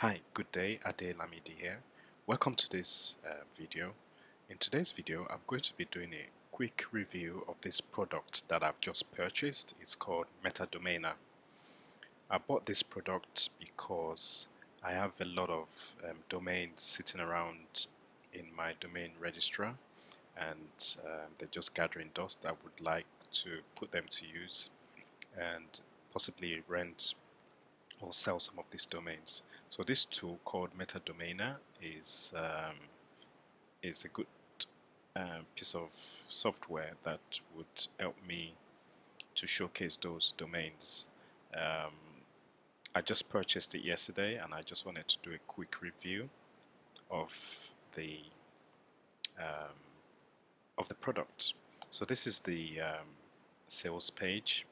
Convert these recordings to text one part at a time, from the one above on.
Hi, good day, Ade Lamidi here. Welcome to this video. In today's video, I'm going to be doing a quick review of this product that I've just purchased. It's called MetaDomainer. I bought this product because I have a lot of domains sitting around in my domain registrar, and they're just gathering dust. I would like to put them to use and possibly rent or sell some of these domains. So this tool called MetaDomainer is a good piece of software that would help me to showcase those domains. Um, I just purchased it yesterday, and I just wanted to do a quick review of the um, product. So this is the sales page.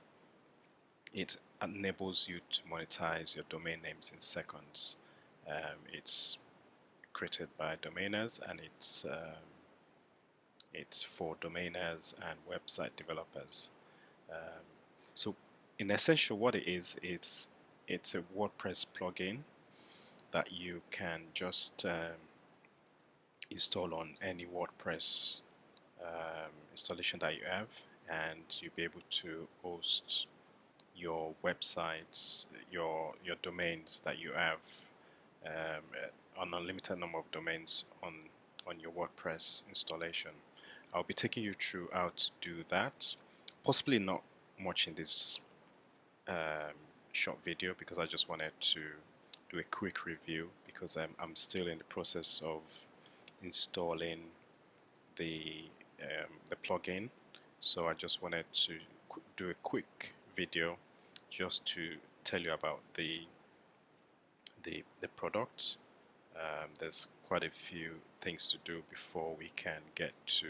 It enables you to monetize your domain names in seconds. It's created by domainers, and it's for domainers and website developers. Um, so in essential, what it is, it's a WordPress plugin that you can just install on any WordPress installation that you have, and you'll be able to host your websites, your domains that you have, an unlimited number of domains on your WordPress installation. I'll be taking you through how to do that. Possibly not much in this short video, because I just wanted to do a quick review, because I'm still in the process of installing the plugin. So I just wanted to do a quick video just to tell you about the product. There's quite a few things to do before we can get to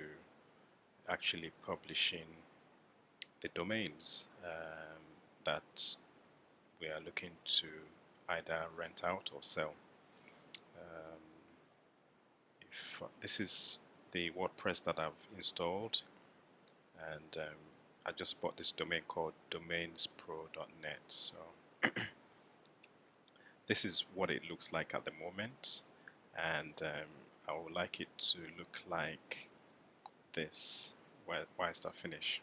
actually publishing the domains that we are looking to either rent out or sell. If this is the WordPress that I've installed, and I just bought this domain called domainspro.net. So this is what it looks like at the moment, and I would like it to look like this whilst I finish.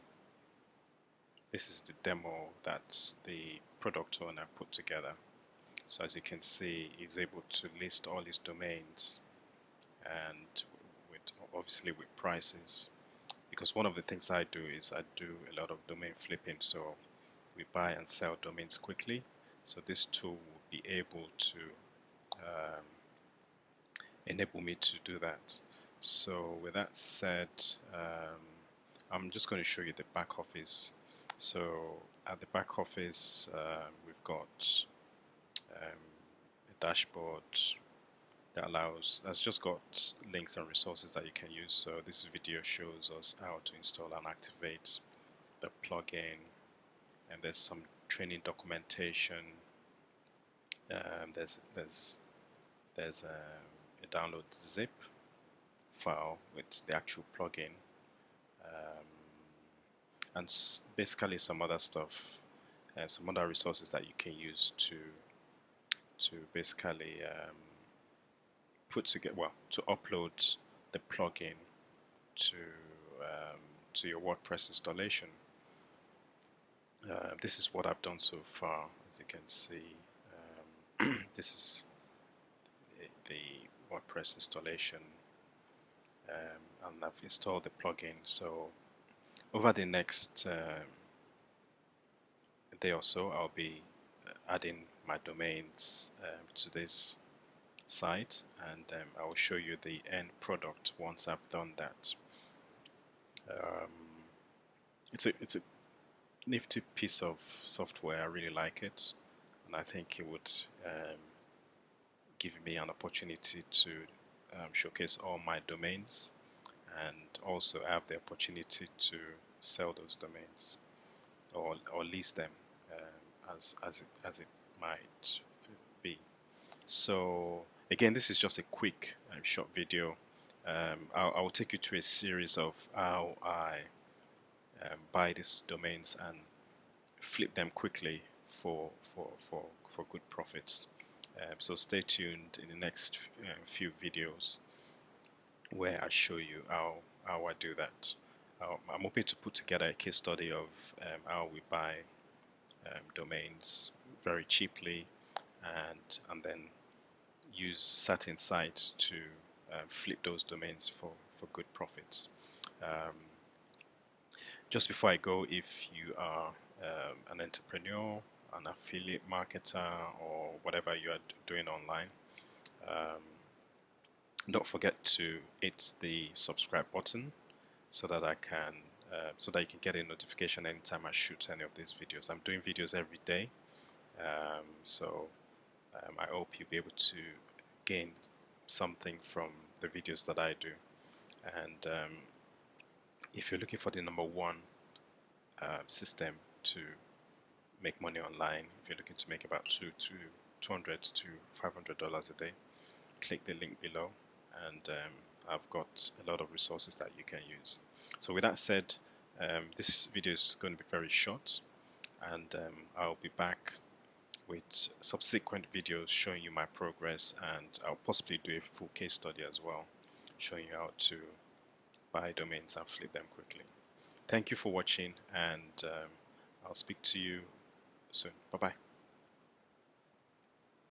This is the demo that the product owner put together. So as you can see, he's able to list all his domains, and obviously with prices, because one of the things I do is I do a lot of domain flipping. So we buy and sell domains quickly. So this tool will be able to enable me to do that. So with that said, I'm just going to show you the back office. So at the back office, we've got a dashboard that's just got links and resources that you can use. So this video shows us how to install and activate the plugin, and there's some training documentation. There's a download zip file with the actual plugin, and basically some other stuff, some other resources that you can use to basically put together, well, to upload the plugin to your WordPress installation. This is what I've done so far. As you can see, this is the WordPress installation, and I've installed the plugin. So over the next day or so, I'll be adding my domains to this site, and I will show you the end product once I've done that. It's a nifty piece of software. I really like it, and I think it would give me an opportunity to showcase all my domains, and also have the opportunity to sell those domains or lease them, as it might be. So again, this is just a quick short video. I will take you through a series of how I buy these domains and flip them quickly for good profits. So stay tuned in the next few videos where I show you how I do that. I'm hoping to put together a case study of how we buy domains very cheaply, and then use certain sites to flip those domains for good profits. Um, just before I go, if you are an entrepreneur, an affiliate marketer, or whatever you are doing online, um, don't forget to hit the subscribe button so that so that you can get a notification anytime I shoot any of these videos. I'm doing videos every day, so I hope you'll be able to gain something from the videos that I do. And if you're looking for the number one system to make money online, if you're looking to make about $200 to $500 a day, click the link below, and I've got a lot of resources that you can use. So with that said, this video is going to be very short, and I'll be back with subsequent videos showing you my progress, and I'll possibly do a full case study as well, showing you how to buy domains and flip them quickly. Thank you for watching, and I'll speak to you soon. Bye bye.